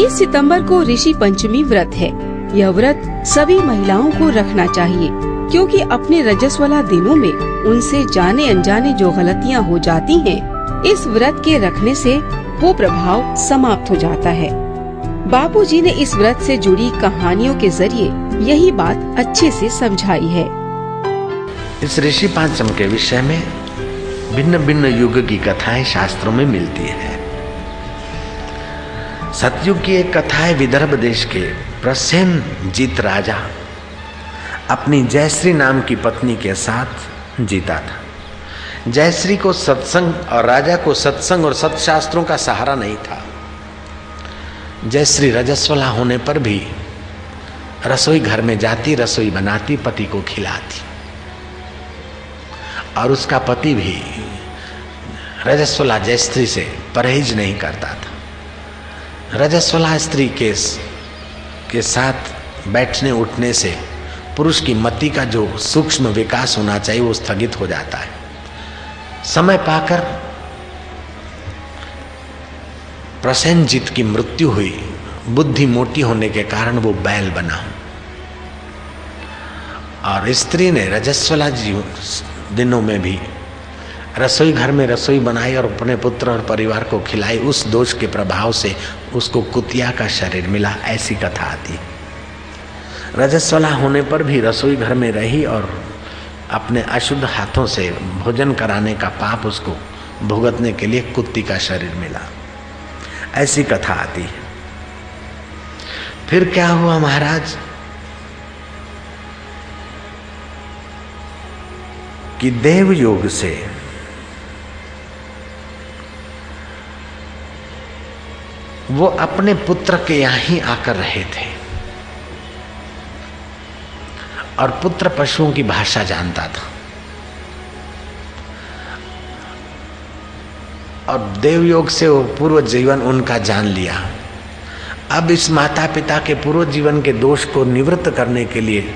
30 सितंबर को ऋषि पंचमी व्रत है। यह व्रत सभी महिलाओं को रखना चाहिए, क्योंकि अपने रजस्वला दिनों में उनसे जाने अनजाने जो गलतियां हो जाती हैं, इस व्रत के रखने से वो प्रभाव समाप्त हो जाता है। बापूजी ने इस व्रत से जुड़ी कहानियों के जरिए यही बात अच्छे से समझाई है। इस ऋषि पांचम के विषय में भिन्न भिन्न युग की कथाएं शास्त्रों में मिलती है। सतयुग की एक कथा है, विदर्भ देश के प्रसेनजीत राजा अपनी जयश्री नाम की पत्नी के साथ जीता था। जयश्री को सत्संग और राजा को सत्संग और सत्शास्त्रों का सहारा नहीं था। जयश्री रजस्वला होने पर भी रसोई घर में जाती, रसोई बनाती, पति को खिलाती, और उसका पति भी रजस्वला जयश्री से परहेज नहीं करता था। रजस्वला स्त्री के साथ बैठने उठने से पुरुष की मति का जो सूक्ष्म विकास होना चाहिए वो स्थगित हो जाता है। समय पाकर प्रसेनजीत की मृत्यु हुई। बुद्धि मोटी होने के कारण वो बैल बना, और स्त्री ने रजस्वला दिनों में भी रसोई घर में रसोई बनाई और अपने पुत्र और परिवार को खिलाई। उस दोष के प्रभाव से उसको कुतिया का शरीर मिला, ऐसी कथा आती। रजस्वला होने पर भी रसोई घर में रही और अपने अशुद्ध हाथों से भोजन कराने का पाप उसको भुगतने के लिए कुत्ती का शरीर मिला, ऐसी कथा आती है। फिर क्या हुआ महाराज कि देव योग से वो अपने पुत्र के यहां ही आकर रहे थे, और पुत्र पशुओं की भाषा जानता था, और देव योग से वो पूर्व जीवन उनका जान लिया। अब इस माता पिता के पूर्व जीवन के दोष को निवृत्त करने के लिए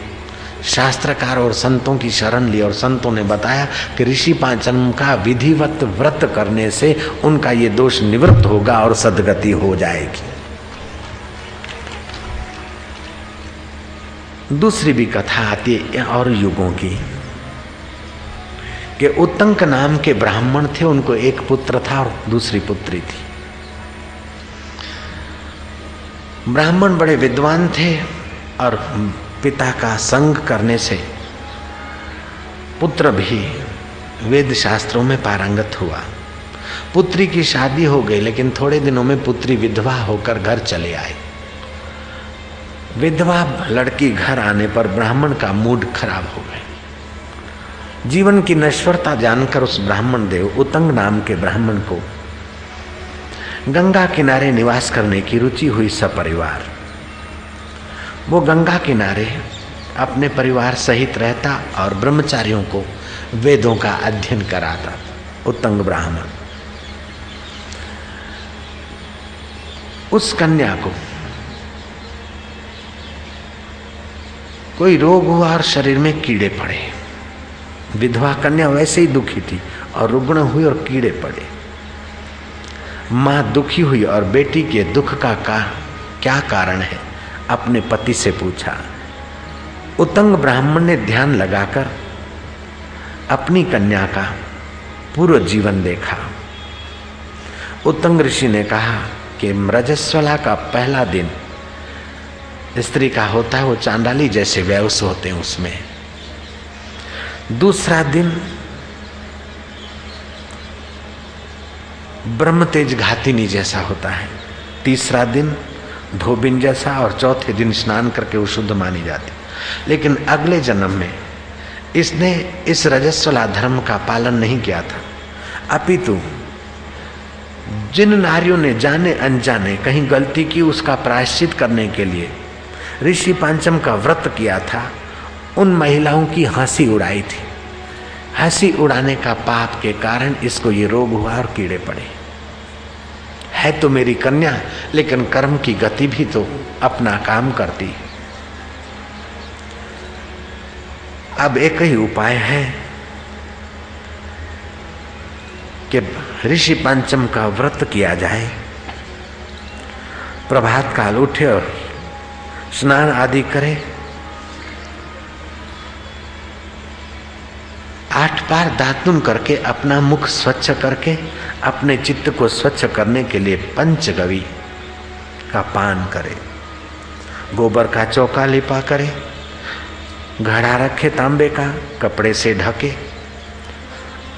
शास्त्रकार और संतों की शरण ली, और संतों ने बताया कि ऋषि पांचम का विधिवत व्रत करने से उनका ये दोष निवृत्त होगा और सद्गति हो जाएगी। दूसरी भी कथा आती है और युगों की, कि उत्तंक नाम के ब्राह्मण थे, उनको एक पुत्र था और दूसरी पुत्री थी। ब्राह्मण बड़े विद्वान थे और पिता का संग करने से पुत्र भी वेद शास्त्रों में पारंगत हुआ। पुत्री की शादी हो गई, लेकिन थोड़े दिनों में पुत्री विधवा होकर घर चले आए। विधवा लड़की घर आने पर ब्राह्मण का मूड खराब हो गया। जीवन की नश्वरता जानकर उस ब्राह्मण देव उत्तंग नाम के ब्राह्मण को गंगा किनारे निवास करने की रुचि हुई सपरिवार। वो गंगा किनारे अपने परिवार सहित रहता और ब्रह्मचारियों को वेदों का अध्ययन कराता। उत्तंग ब्राह्मण उस कन्या को कोई रोग हुआ और शरीर में कीड़े पड़े। विधवा कन्या वैसे ही दुखी थी और रुग्ण हुई और कीड़े पड़े। मां दुखी हुई और बेटी के दुख का क्या कारण है अपने पति से पूछा। उत्तंग ब्राह्मण ने ध्यान लगाकर अपनी कन्या का पूर्व जीवन देखा। उत्तंग ऋषि ने कहा कि रजस्वला का पहला दिन स्त्री का होता है, वो चांडाली जैसे व्यवस होते हैं उसमें। दूसरा दिन ब्रह्म तेज घातिनी जैसा होता है। तीसरा दिन धोबिन जैसा, और चौथे दिन स्नान करके वो शुद्ध मानी जाती। लेकिन अगले जन्म में इसने इस रजस्वला धर्म का पालन नहीं किया था, अपितु जिन नारियों ने जाने अनजाने कहीं गलती की उसका प्रायश्चित करने के लिए ऋषि पांचम का व्रत किया था, उन महिलाओं की हंसी उड़ाई थी। हंसी उड़ाने का पाप के कारण इसको ये रोग हुआ और कीड़े पड़े। है तो मेरी कन्या, लेकिन कर्म की गति भी तो अपना काम करती। अब एक ही उपाय है कि ऋषि पंचम का व्रत किया जाए, प्रभात काल उठे और स्नान आदि करे, 8 बार दातुन करके अपना मुख स्वच्छ करके अपने चित्त को स्वच्छ करने के लिए पंचगवी का पान करे, गोबर का चौका लिपा करे, घड़ा रखे तांबे का, कपड़े से ढके,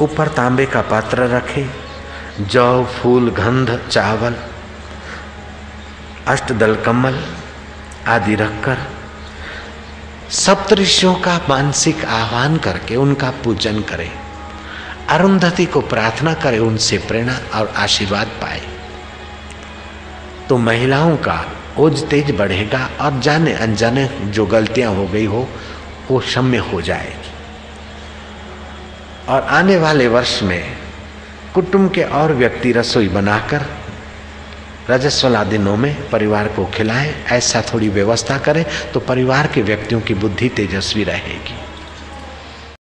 ऊपर तांबे का पात्र रखे, जौ फूल गंध चावल अष्टदल कमल आदि रखकर सप्तऋषियों का मानसिक आह्वान करके उनका पूजन करे, अरुंधति को प्रार्थना करे, उनसे प्रेरणा और आशीर्वाद पाए, तो महिलाओं का ओज तेज बढ़ेगा और जाने अनजाने जो गलतियां हो गई हो वो क्षम्य हो जाएगी। और आने वाले वर्ष में कुटुंब के और व्यक्ति रसोई बनाकर रजस्वला दिनों में परिवार को खिलाएं, ऐसा थोड़ी व्यवस्था करें तो परिवार के व्यक्तियों की बुद्धि तेजस्वी रहेगी।